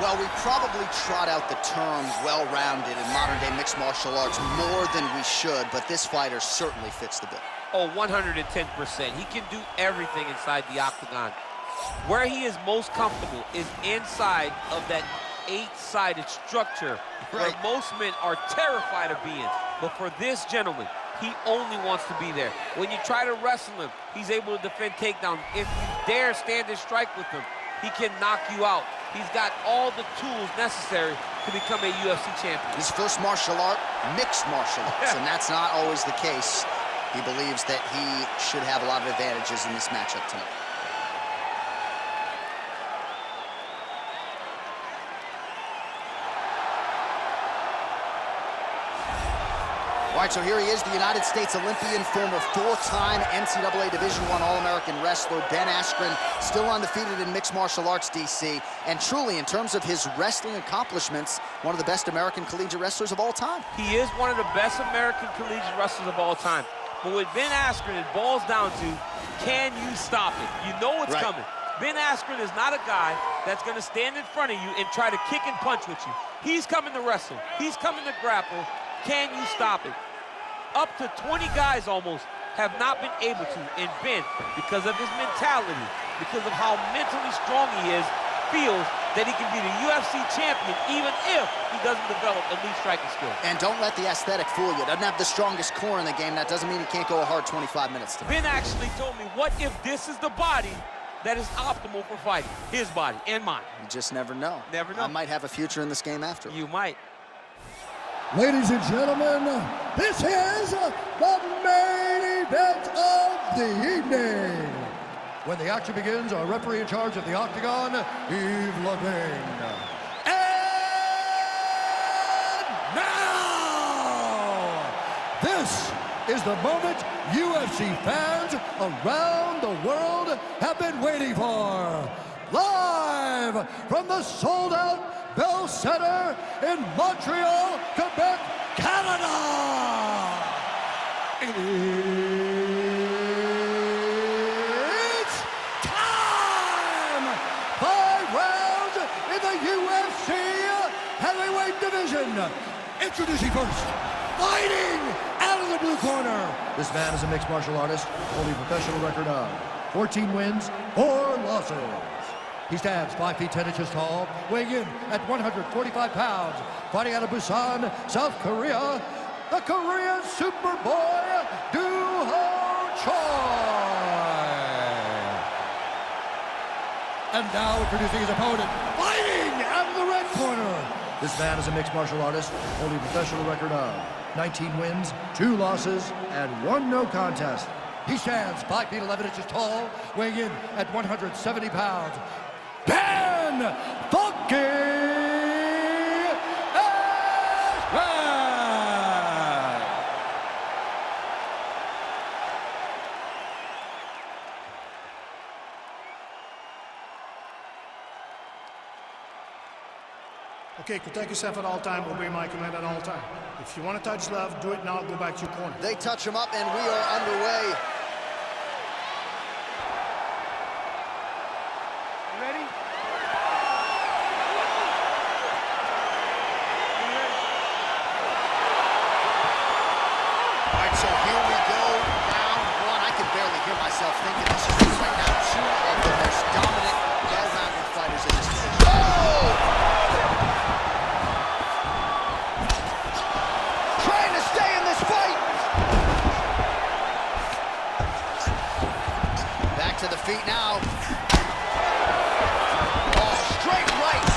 Well, we probably trot out the term well-rounded in modern-day mixed martial arts more than we should, but this fighter certainly fits the bill. Oh, 110%. He can do everything inside the octagon. Where he is most comfortable is inside of that 8-sided structure where most men are terrified of being. But for this gentleman, he only wants to be there. When you try to wrestle him, he's able to defend takedowns. If you dare stand and strike with him, he can knock you out. He's got all the tools necessary to become a UFC champion. His first martial art, mixed martial arts, and that's not always the case. He believes that he should have a lot of advantages in this matchup tonight. All right, so here he is, the United States Olympian, former 4-time NCAA Division I All-American wrestler, Ben Askren, still undefeated in mixed martial arts, DC, and truly, in terms of his wrestling accomplishments, one of the best American collegiate wrestlers of all time. He is one of the best American collegiate wrestlers of all time. But with Ben Askren, it boils down to, can you stop it? You know it's coming. Ben Askren is not a guy that's going to stand in front of you and try to kick and punch with you. He's coming to wrestle. He's coming to grapple. Can you stop it? Up to 20 guys almost have not been able to, and Ben, because of his mentality, because of how mentally strong he is, feels that he can be the UFC champion even if he doesn't develop elite striking skills. And don't let the aesthetic fool you. Doesn't have the strongest core in the game. That doesn't mean he can't go a hard 25 minutes tonight. Ben actually told me, what if this is the body that is optimal for fighting? His body and mine. You just never know. Never know. I might have a future in this game after. You might. Ladies and gentlemen, this is the main event of the evening. When the action begins, our referee in charge of the octagon, Yves Lavigne. And now, this is the moment UFC fans around the world have been waiting for. Live from the sold-out Bell Center in Montreal, Quebec, Canada. It's time! 5 rounds in the UFC heavyweight division. Introducing first, fighting out of the blue corner. This man is a mixed martial artist, holding a professional record of 14 wins, 4 losses. He stands 5 feet 10 inches tall, weighing in at 145 pounds, fighting out of Busan, South Korea, the Korean Superboy, Do-Ho Choi. And now introducing his opponent, fighting out of the red corner. This man is a mixed martial artist, holding a professional record of 19 wins, 2 losses, and 1 no contest. He stands 5 feet 11 inches tall, weighing in at 170 pounds. Ben Funky Askren! Okay, protect yourself at all time, obey my command at all time. If you want to touch love, do it now, go back to your corner. They touch him up and we are underway. Thinking this is right now 2 of the most dominant, well-rounded fighters in this division. Oh! Trying to stay in this fight. Back to the feet now. Oh, straight right.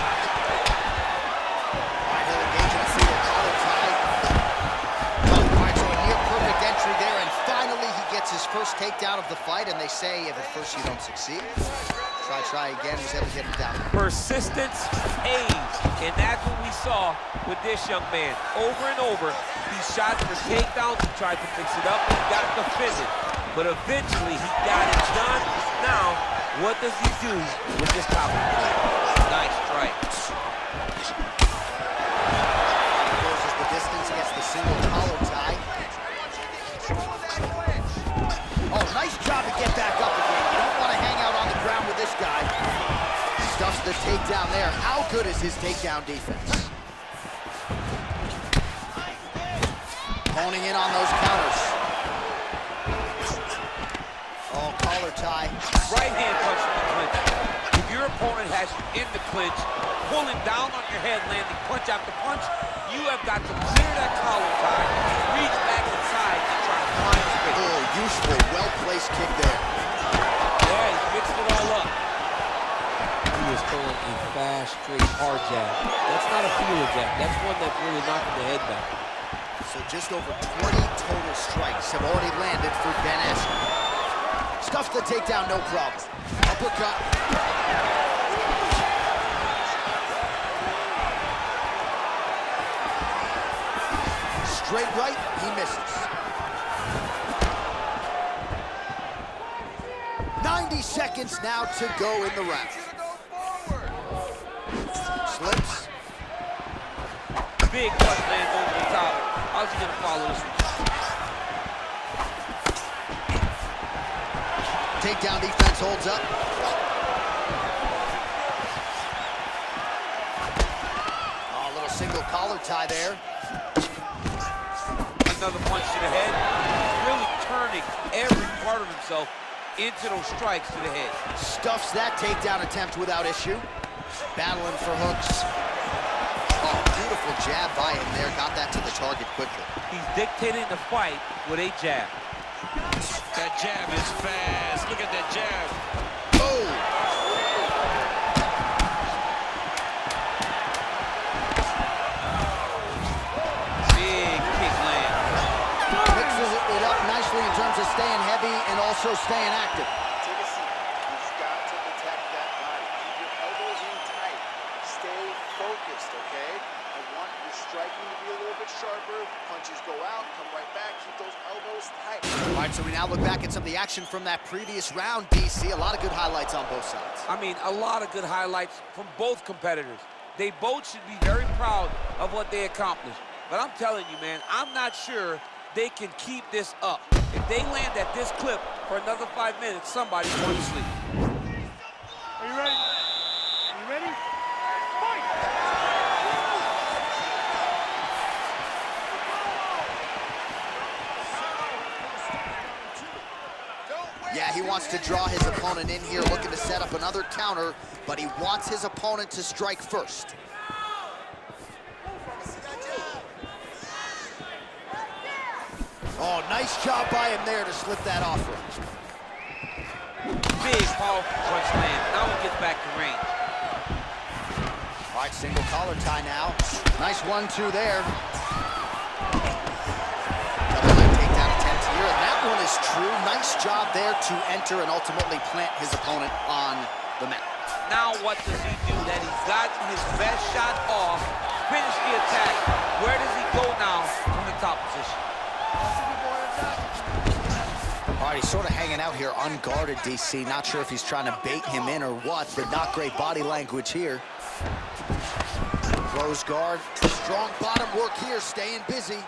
All right, he'll engage in a fatal collar tie. All right, so a near perfect entry there, and finally he gets his first takedown of the fight, and they say if at first you don't succeed, try again. Was able to get him down. Persistence pays, and that's what we saw with this young man. Over and over, he shot for takedowns, he tried to fix it up, and he got defended. But eventually, he got it done. Now, what does he do with this top? Nice strike. Closes the distance, gets the single collar tie. Oh, nice job to get back up again. You don't want to hang out on the ground with this guy. Stuffs the takedown there. How good is his takedown defense? Honing in on those counters. Oh, collar tie. Right hand punch in the clinch. If your opponent has you in the clinch, pulling down on your head, landing punch after punch, you have got to clear that collar tie, reach back inside, and try to find space. Oh, useful, well-placed kick there. Yeah, he mixed it all up. He was throwing a fast, straight, hard jab. That's not a feeler jab. That's one that's really knocking the head back. So just over 20 total strikes have already landed for Ben Askren. Stuffs the takedown, no problem. Uppercut. Straight right, he misses. 90 seconds now to go in the round. Slips. Big punch lands over the top. How's he gonna follow this one? Takedown defense holds up. Oh, a little single collar tie there. Another punch to the head. He's really turning every part of himself into those strikes to the head. Stuffs that takedown attempt without issue. Battling for hooks. Oh, beautiful jab by him there. Got that to the target quickly. He's dictating the fight with a jab. That jab is fast. Look at that jab. Oh! Big kick land. Mixes it up nicely in terms of staying heavy and also staying active. Take a seat. You've got to protect that body. Keep your elbows in tight. Stay focused, okay? I want your striking to be a little bit sharper. Punches go out, come right back. Keep those elbows tight. All right, so we now look back at some of the action from that previous round, DC. A lot of good highlights on both sides. I mean, a lot of good highlights from both competitors. They both should be very proud of what they accomplished. But I'm telling you, man, I'm not sure they can keep this up. If they land at this clip for another 5 minutes, somebody's going to sleep. Are you ready? Are you ready? Fight! Yeah, he wants to draw his opponent in here, looking to set up another counter, but he wants his opponent to strike first. Oh, nice job by him there to slip that off. Big, powerful punch land. Now he gets back to range. All right, single collar tie now. Nice 1-2 there. Double leg takedown attempt here, and that one is true. Nice job there to enter and ultimately plant his opponent on the mat. Now what does he do? That he's gotten his best shot off, finish the attack. Where does he go now from the top position? All right, he's sort of hanging out here unguarded, DC. Not sure if he's trying to bait him in or what, but not great body language here. Close guard, strong bottom work here, staying busy.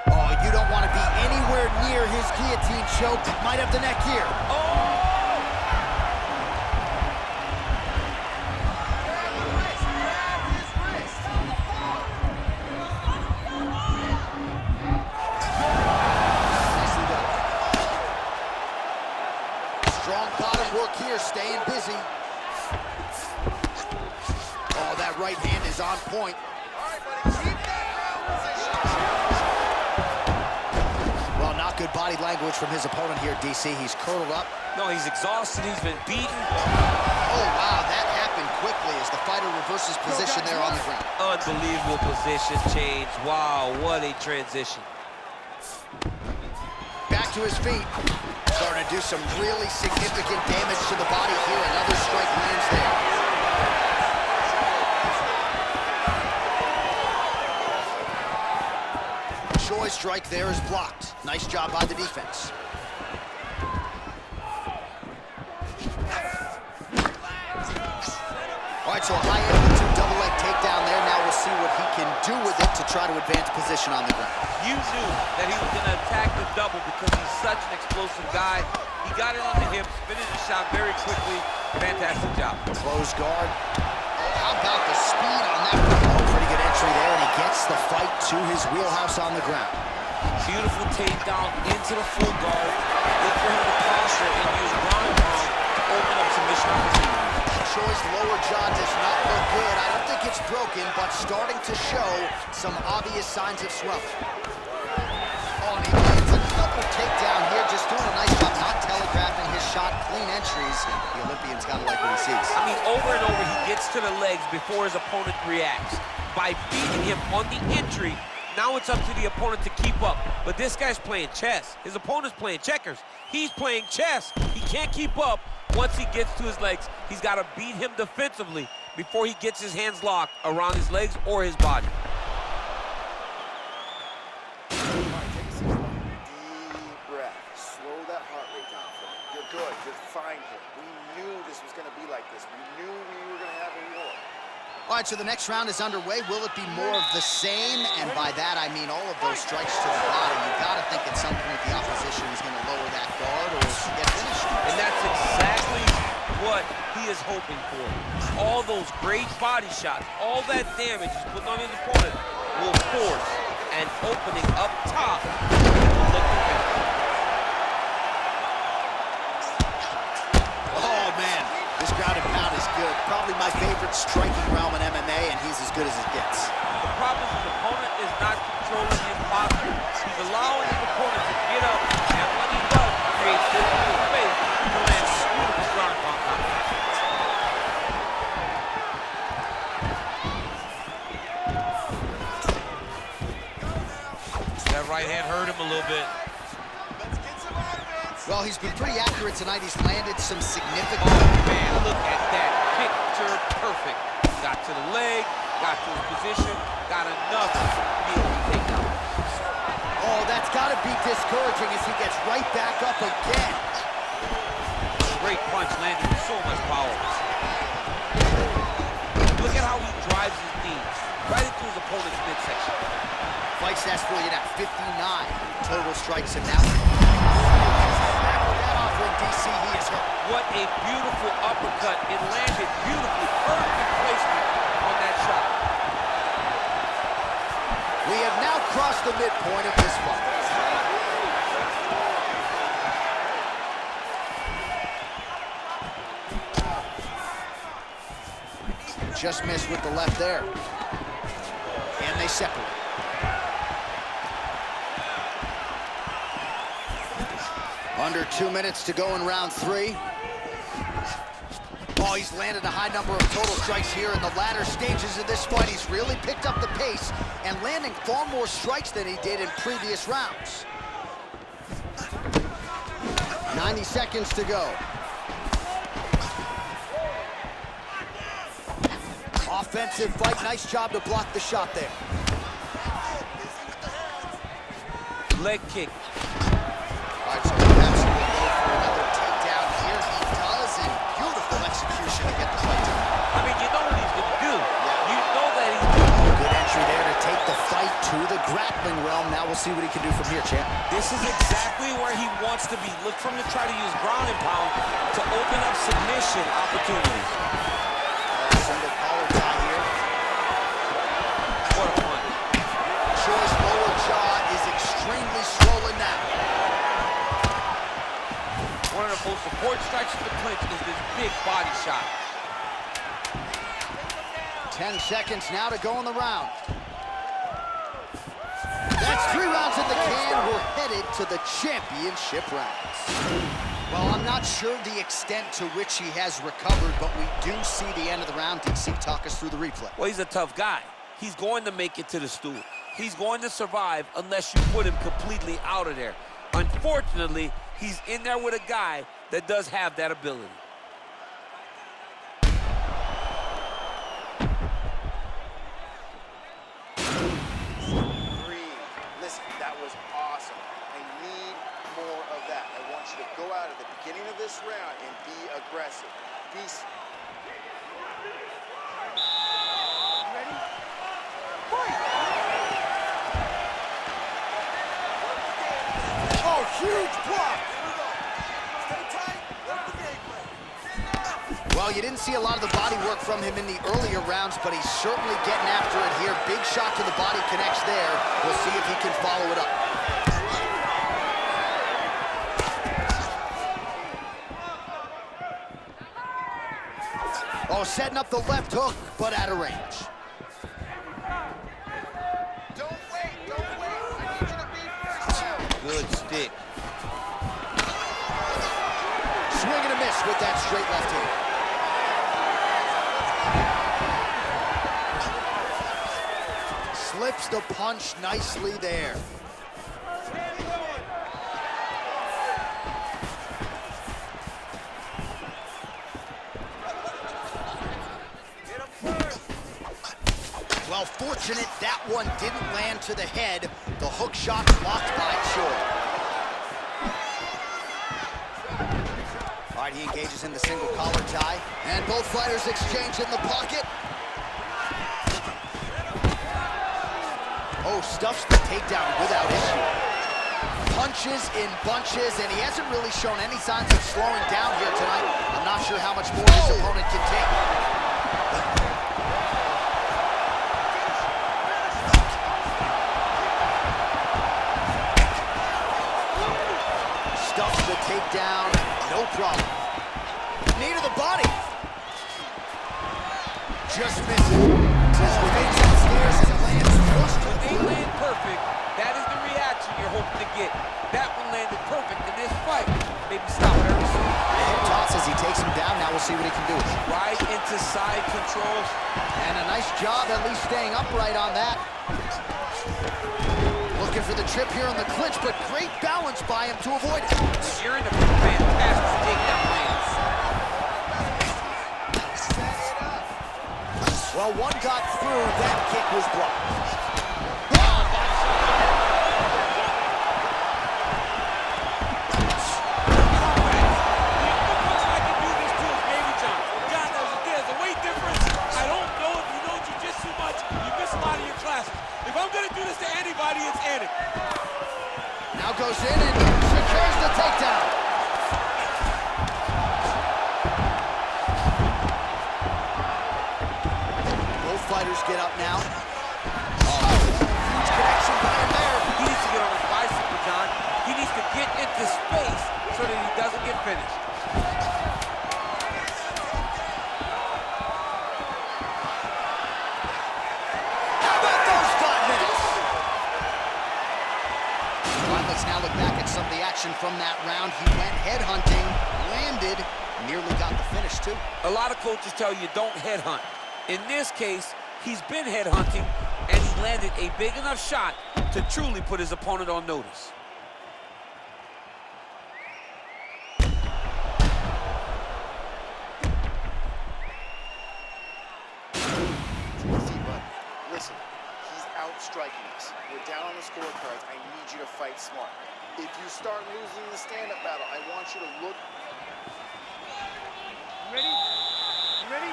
Oh, you don't want to be anywhere near his guillotine choke. Might have the neck here. Oh! Strong bottom work here, staying busy. Oh, that right hand is on point. Well, not good body language from his opponent here, DC. He's curled up. No, he's exhausted. He's been beaten. Oh, wow, that happened quickly as the fighter reverses position there on the ground. Unbelievable position change. Wow, what a transition. Back to his feet. Starting to do some really significant damage to the body here. Another strike lands there. Choi's strike there is blocked. Nice job by the defense. All right, so a high amplitude double leg takedown there. Now we'll see what he can do with it to try to advance position on the ground. You knew that he was going to attack the double because he's such an explosive guy. He got it on the hips, finished the shot very quickly. Fantastic job. Close guard. How about the speed on that one? Oh, pretty good entry there, and he gets the fight to his wheelhouse on the ground. Beautiful takedown into the full guard. Look for him to posture and use ground and pound to open up submission opportunities. Choi's lower jaw does not look good. I don't think it's broken, but starting to show some obvious signs of swelling. Oh, and he lands another takedown here, just doing a nice job not telegraphing his shot. Clean entries. The Olympian's got to like what he sees. I mean, over and over, he gets to the legs before his opponent reacts. By beating him on the entry, now it's up to the opponent to keep up. But this guy's playing chess. His opponent's playing checkers. He's playing chess. He can't keep up. Once he gets to his legs, he's got to beat him defensively before he gets his hands locked around his legs or his body. Deep breath. Slow that heart rate down for me. You're good. You're fine here. We knew this was going to be like this. We knew we were going to have a war. All right, so the next round is underway. Will it be more of the same? And by that, I mean all of those strikes to the body. You got to think at some point the opposition is going to lower that guard or get finished. And that's exactly what he is hoping for. All those great body shots, all that damage he's putting on his opponent will force an opening up top. Look at him. Oh, man, this ground and pound is good. Probably my favorite striking realm in MMA, and he's as good as it gets. The problem is his opponent is not controlling his posture. He's allowing his opponent to get up, and when he does, create physical space to land beautiful ground and pound knockouts. That right hand hurt him a little bit. Well, he's been pretty accurate tonight. He's landed some significant... Oh, man, look at that. Picture perfect. Got to the leg, got to his position, got another beautiful takedown. Oh, that's got to be discouraging as he gets right back up again. Great punch landed with so much power. Look at how he drives his knees right into his opponent's midsection. Fight stats for you now, 59 total strikes and now. Back with that off when DC, he is hurt. What a beautiful uppercut. It landed beautifully. Perfect placement on that shot. We have now crossed the midpoint of this fight. Just missed with the left there. And they separate. Under 2 minutes to go in round 3. Oh, he's landed a high number of total strikes here in the latter stages of this fight. He's really picked up the pace and landing far more strikes than he did in previous rounds. 90 seconds to go. Offensive fight, nice job to block the shot there. Leg kick. All right, so perhaps he will go for another takedown here. He does, and beautiful execution to get the fight done. I mean, you know what he's going to do. You know that he's Good entry there to take the fight to the grappling realm. Now we'll see what he can do from here, champ. This is exactly where he wants to be. Look for him to try to use ground and pound to open up submission opportunities. Single collar tie here. What a punch. Choi's lower jaw is extremely swollen now. One of the most important strikes in the clinch is this big body shot. 10 seconds now to go in the round. That's 3 rounds in the can. We're headed to the championship rounds. Well, I'm not sure the extent to which he has recovered, but we do see the end of the round. DC, talk us through the replay. Well, he's a tough guy. He's going to make it to the stool. He's going to survive unless you put him completely out of there. Unfortunately, he's in there with a guy that does have that ability. Listen, that was awesome. I need more of that. I want you to go out at the beginning of this round and be aggressive. Ready? Oh, huge block. Steady Well, you didn't see a lot of the body work from him in the earlier rounds, but he's certainly getting after it here. Big shot to the body connects there. We'll see if he can follow it up. Oh, setting up the left hook, but out of range. Don't wait, don't wait. I need you to be first now. Good stick. Swing and a miss with that straight left hand. Slips the punch nicely there. Well, fortunate that one didn't land to the head. The hook shot blocked by Choi. All right, he engages in the single collar tie. And both fighters exchange in the pocket. Oh, stuffs the takedown without issue. Punches in bunches, and he hasn't really shown any signs of slowing down here tonight. I'm not sure how much more his opponent can take. Stuffs the takedown, no problem. Knee to the body. Just misses. Fades upstairs and lands flush to the They land perfect. That is the reaction you're hoping to get. That one landed perfect in this fight. Maybe stop it ever soon. hip toss as he takes him down. Now we'll see what he can do. Right into side controls. And a nice job at least staying upright on that. Looking for the trip here on the clinch, but great balance by him to avoid it. You're in a fantastic takedown lands. Well, one got through. That kick was blocked. Now goes in and secures the takedown. Both fighters get up now. Huge connection by him there. He needs to get on his bicycle, John. He needs to get into space so that he doesn't get finished. Now look back at some of the action from that round. He went headhunting, landed, nearly got the finish too. A lot of coaches tell you don't headhunt. In this case, he's been headhunting and he landed a big enough shot to truly put his opponent on notice. Listen, he's outstriking us. We're down on the scorecards. I need you to fight smart. If you start losing the stand-up battle, I want you to look. You ready? You ready?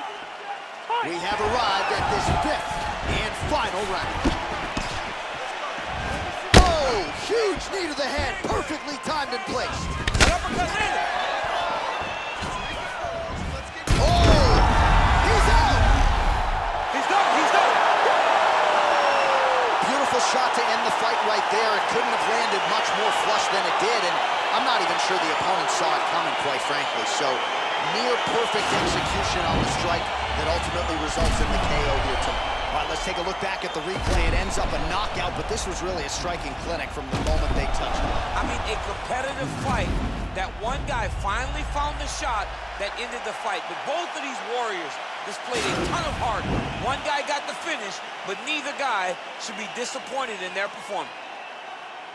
Fight. We have arrived at this fifth and final round. Oh, huge knee to the head, perfectly timed and placed. Oh, he's out. He's done, he's done. Beautiful shot to end the fight right there. It couldn't have landed much more flush than it did, and I'm not even sure the opponent saw it coming, quite frankly. So, near perfect execution on the strike that ultimately results in the KO here tonight. All right, let's take a look back at the replay. It ends up a knockout, but this was really a striking clinic from the moment they touched it. I mean, a competitive fight that one guy finally found the shot that ended the fight. But both of these warriors displayed a ton of heart. One guy got the finish, but neither guy should be disappointed in their performance.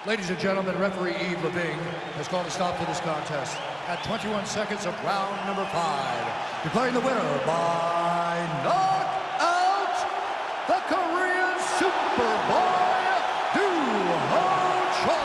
Ladies and gentlemen, referee Yves Leving has called a stop to this contest at 21 seconds of round number 5, declaring the winner by knockout, the Korean Superboy, Choi.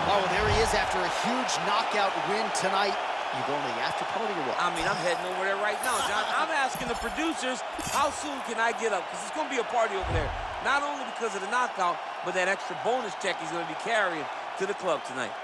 Oh, there he is after a huge knockout win tonight. You going to the after party or what? I mean, I'm heading over there right now, John. I'm asking the producers, how soon can I get up? Because it's going to be a party over there. Not only because of the knockout, but that extra bonus check he's going to be carrying to the club tonight.